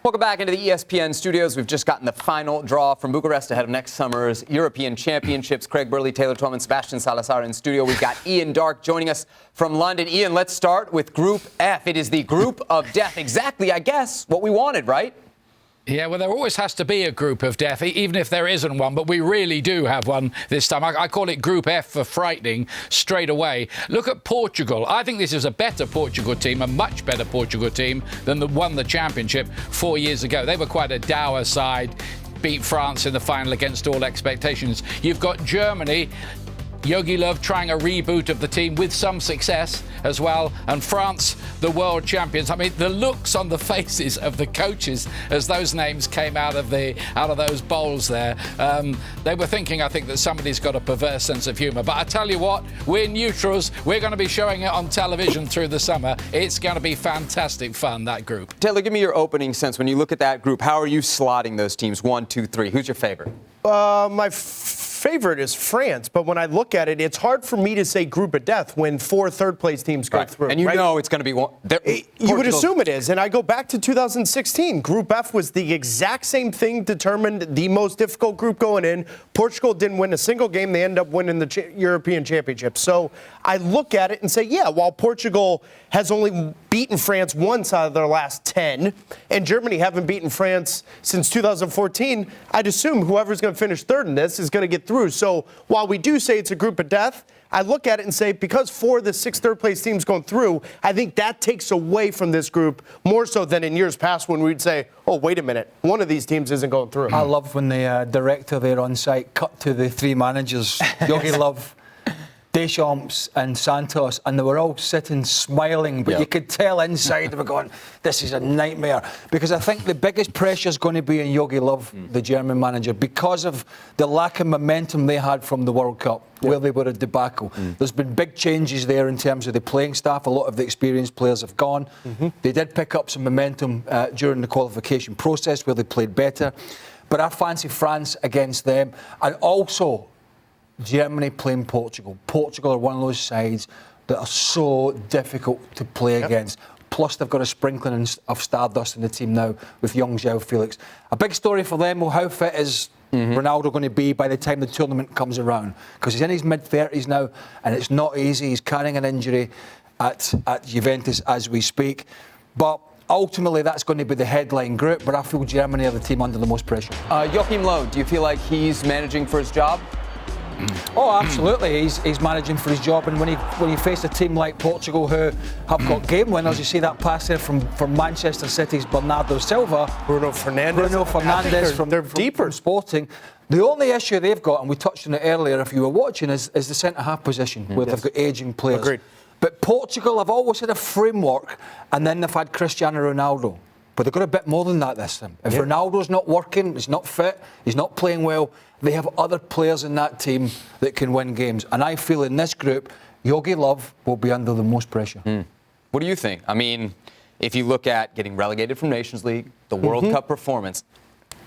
Welcome back into the ESPN studios. We've just gotten the final draw from Bucharest ahead of next summer's European Championships. Craig, Burley, Taylor Twellman, Sebastian Salazar in studio. We've got Ian Darke joining us from London. Ian, let's start with Group F. It is the group of death. Exactly, I guess, what we wanted, right? Yeah, well, there always has to be a group of death, even if there isn't one, but we really do have one this time. I call it Group F for frightening straight away. Look at Portugal. I think this is a better Portugal team, a much better Portugal team than the won the championship 4 years ago. They were quite a dour side, beat France in the final against all expectations. You've got Germany, Joachim Low trying a reboot of the team with some success as well, and France, the world champions. I mean, the looks on the faces of the coaches as those names came out of those bowls there, they were thinking, I think, that somebody's got a perverse sense of humour. But I tell you what, we're neutrals. We're going to be showing it on television through the summer. It's going to be fantastic fun, that group. Taylor, give me your opening sense. When you look at that group, how are you slotting those teams? 1, 2, 3. Who's your favorite? My favorite is France, but when I look at it, it's hard for me to say group of death when 4 third-place teams go through. And you know it's going to be one. You would assume it is, and I go back to 2016. Group F was the exact same thing, determined the most difficult group going in. Portugal didn't win a single game. They ended up winning the European Championship. So I look at it and say, yeah, while Portugal has only beaten France once out of their last 10, and Germany haven't beaten France since 2014, I'd assume whoever's going to finish third in this is going to get through. So while we do say it's a group of death, I look at it and say, because 4 of the 6 third-place teams going through, I think that takes away from this group more so than in years past when we'd say, oh, wait a minute, one of these teams isn't going through. I love when the director there on site cut to the 3 managers, Joachim Low, Deschamps and Santos, and they were all sitting smiling, but you could tell inside they were going, this is a nightmare. Because I think the biggest pressure is going to be on Joachim Low, the German manager, because of the lack of momentum they had from the World Cup, where they were a debacle. There's been big changes there in terms of the playing staff. A lot of the experienced players have gone. They did pick up some momentum during the qualification process where they played better. But I fancy France against them. And also Germany playing Portugal. Portugal are one of those sides that are so difficult to play against. Plus, they've got a sprinkling of stardust in the team now with young João Felix. A big story for them, well, how fit is Ronaldo going to be by the time the tournament comes around? Because he's in his mid-30s now, and it's not easy. He's carrying an injury at Juventus as we speak. But ultimately, that's going to be the headline group, but I feel Germany are the team under the most pressure. Joachim Low, do you feel like he's managing for his job? Oh, absolutely. He's managing for his job, and when he faced a team like Portugal who have got game winners, you see that pass there from Manchester City's Bernardo Silva, Bruno Fernandes from Sporting. The only issue they've got, and we touched on it earlier if you were watching, is the centre-half position, where they've got ageing players. Agreed. But Portugal have always had a framework, and then they've had Cristiano Ronaldo. But they've got a bit more than that this time. If Ronaldo's not working, he's not fit, he's not playing well, they have other players in that team that can win games. And I feel in this group, Joachim Low will be under the most pressure. What do you think? I mean, if you look at getting relegated from Nations League, the World Cup performance,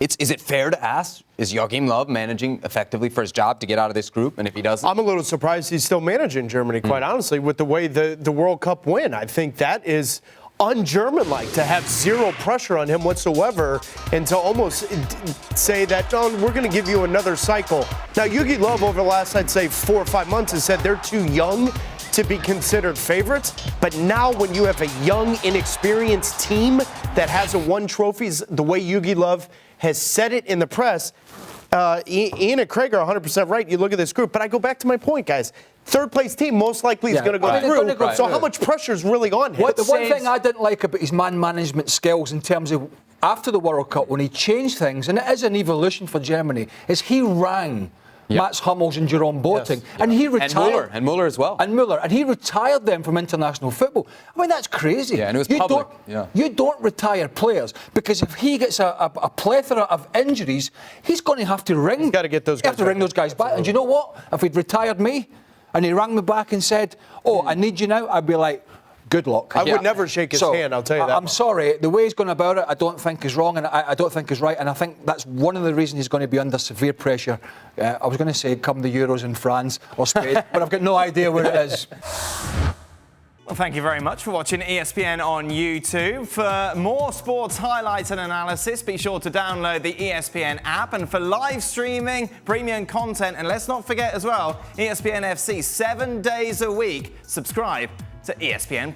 is it fair to ask, is Joachim Low managing effectively for his job to get out of this group? And if he doesn't? I'm a little surprised he's still managing Germany, quite honestly, with the way the World Cup win. I think that is un-German-like to have zero pressure on him whatsoever and to almost say that, oh, we're going to give you another cycle. Now, Joachim Low over the last, I'd say, 4 or 5 months has said they're too young to be considered favorites. But now when you have a young, inexperienced team that hasn't won trophies the way Joachim Low has said it in the press, Ian and Craig are 100% right. You look at this group. But I go back to my point, guys. Third-place team most likely is going to go through. So how much pressure is really on him? The one thing I didn't like about his man management skills in terms of after the World Cup, when he changed things, and it is an evolution for Germany, is he rang Mats Hummels and Jerome Boateng, and he retired. And Muller as well. And Muller, and he retired them from international football. I mean, that's crazy. Yeah, and it was public. You don't retire players, because if he gets a plethora of injuries, he's going to have to ring. He's got to get those guys ring those guys back. And you know what? If he'd retired me, and he rang me back and said, oh, I need you now, I'd be like, good luck. I would never shake his hand, I'll tell you that. I'm sorry, the way he's going about it, I don't think is wrong, and I don't think is right, and I think that's one of the reasons he's going to be under severe pressure. I was going to say come the Euros in France or Spain, but I've got no idea where it is. Well, thank you very much for watching ESPN on YouTube. For more sports highlights and analysis, be sure to download the ESPN app. And for live streaming, premium content, and let's not forget as well, ESPNFC 7 days a week. Subscribe to ESPN+.